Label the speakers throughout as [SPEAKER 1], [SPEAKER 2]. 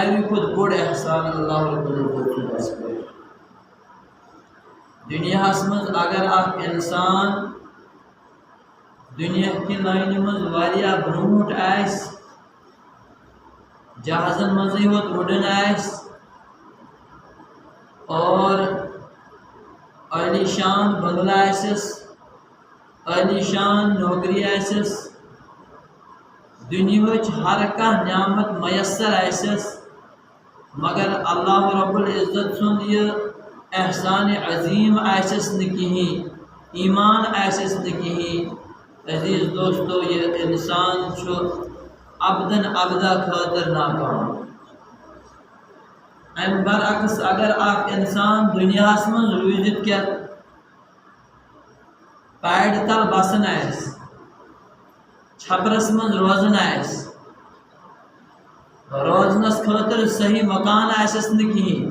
[SPEAKER 1] ساروی کھت بوڑ احسان اللہ رب العزت دنیا مز اگر اخ انسان دنیا کی لائن مز واریاہ برونٹ آس جہازن مزے ہوت وڈن آس اور عالی شان بنگلہ آسس عالی شان نوکری آسس دنیاچ ہر کانٛہہ نعمت میسر آسس مگر اللہ رب العزت سند یہ احسان عظیم آسس نہ کہین ایمان آسس نہ کہین عزیز دوستو یہ انسان چھو ابدن ابدا خاطر ناکام ام برعکس اگر اخ انسان دنیا من روزت کیا پیڑ تل بسن آس چھپرس من روزن آس روزنس خاطر صحیح مکان آسس نہ کہین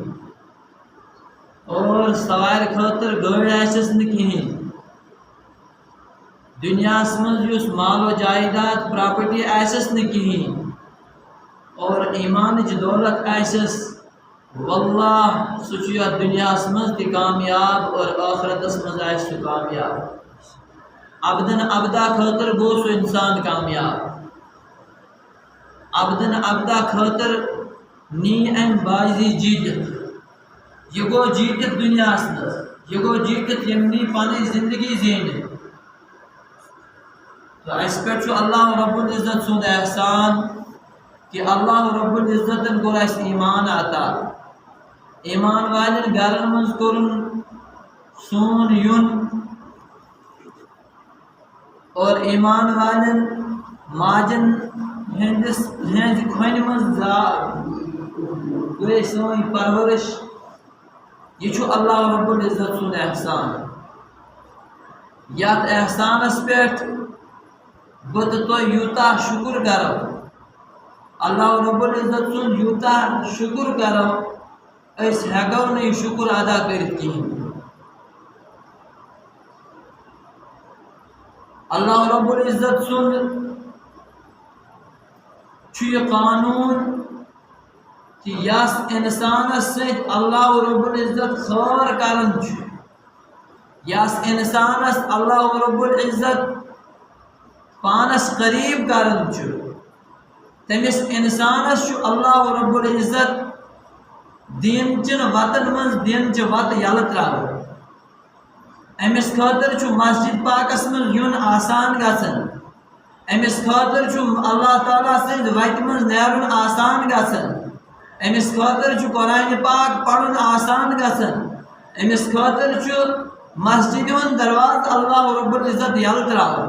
[SPEAKER 1] اور سوار خاطر گاڑی آسس نہ کہین دنیا من یس مال و جائیداد پراپرٹی آسس نہ کہین اور ایمان دولت آسس واللہ سچ دنیا من تہ کامیاب اور آخرتس مز آس کامیاب ابدن ابدا خاطر گو سو انسان کامیاب ابدن ابدا خاطر نی ام بازی جیتت یہ گو جیتت دنیا مز یہ گو جیتت یم نی پنن زندگی زین تو اس پہ اللہ رب العزت سند احسان کہ اللہ رب العزت کور اس ایمان عطا ایمان والن گرن من کورن سون یون اور ایمان والن ماجن ہندس ہند کھن من گئی سون پرورش یہ اللہ رب العزت سند احسان یت احسانس پہ بت تو یوتا شکر کرو اللہ رب العزت سن یوتا شکر کرو اس ہیکو نہیں شکر ادا کرت کہین اللہ رب العزت سن یہ قانون کہ یس انسانس ست اللہ رب العزت خور کرن یس انسانس اللہ رب العزت پانس قریب کرن تمس انسانس اللہ رب العزت دین چن وطن من دین چ وت یل تراو امس خاطر مسجد پاکس من یون آسان گژھن امس خاطر اللہ تعالیٰ سند وتہ من نیرن آسان گژھن امس خاطر قرآن پاک پڑھن آسان گژھن امس خاطر مسجد ہند درواز اللہ رب العزت یل تراو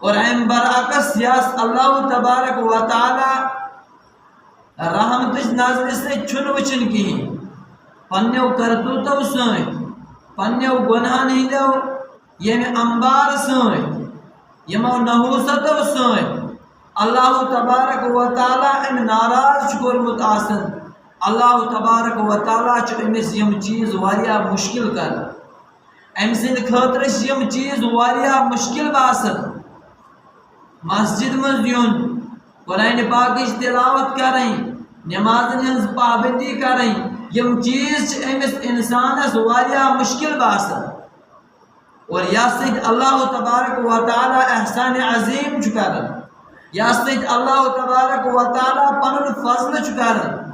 [SPEAKER 1] اور ام برعکس یس اللہ تبارک و تعالی رحمتچ نظر سے چھن وچن کہین پنیو کرتوتو سن پنیو گناہن ہندو یم انبار سن یمو نحوستو سن اللہ تبارک و تعالی ام ناراض کورمت آسن اللہ تبارک و تعالی امس یم چیز واریاہ مشکل کر ام سند خاطر یم چیز واریاہ مشکل باسن مسجد مز یون قرآن پاک تلاوت کریں نمازن ہز پابندی کریں یم چیز امس انسانس واریاہ مشکل باسن اور یا سید اللہ تبارک و تعالی احسان عظیم کرن یا سید اللہ تبارک و تعالی پنن فضل کرن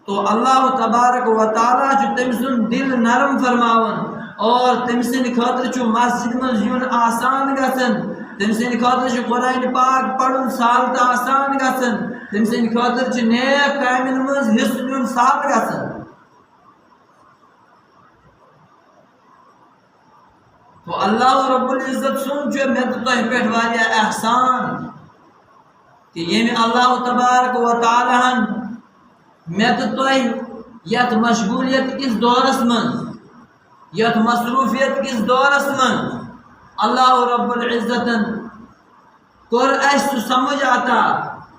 [SPEAKER 1] تو اللہ تبارک و تعالی تم سن دل نرم فرماون اور تم سن خاطر مسجد مز یون آسان گژھن تم سن خاطر قرآن پاک پڑھن سال تو آسان گژھن تم سن خاطر نیک کامن مز حصہ نیون سال گژھن تو اللہ رب العزت سن مے تو تہ پہ واریاہ احسان کہ یم اللہ تبارک و تعالی مے تو تہ یت مشغولیت کس دورس من یت مصروفیت کس دورس من اللہ رب العزت کور اس سمجھ آتا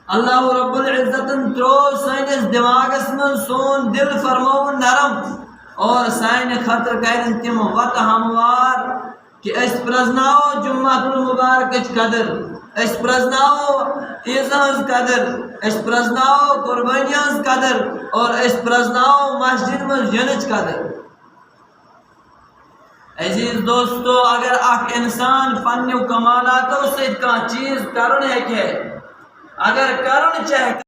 [SPEAKER 1] اللہ رب العزت ترو سانس دماغس من سون دل فرمو نرم اور سان خطر کرن تم وت ہموار کہ اس پرزناو جمعۃ المبارک قدر اس پرزناو عیز ہز قدر اس پرزناو قربانی ہز قدر اور اس پرزناؤ مسجد مز ینچ قدر عزیز دوستو اگر اخ انسان پنیو کمالاتو سۭتۍ کانٛہہ چیٖز کرُن ہیٚکہِ اگر کرُن چاہے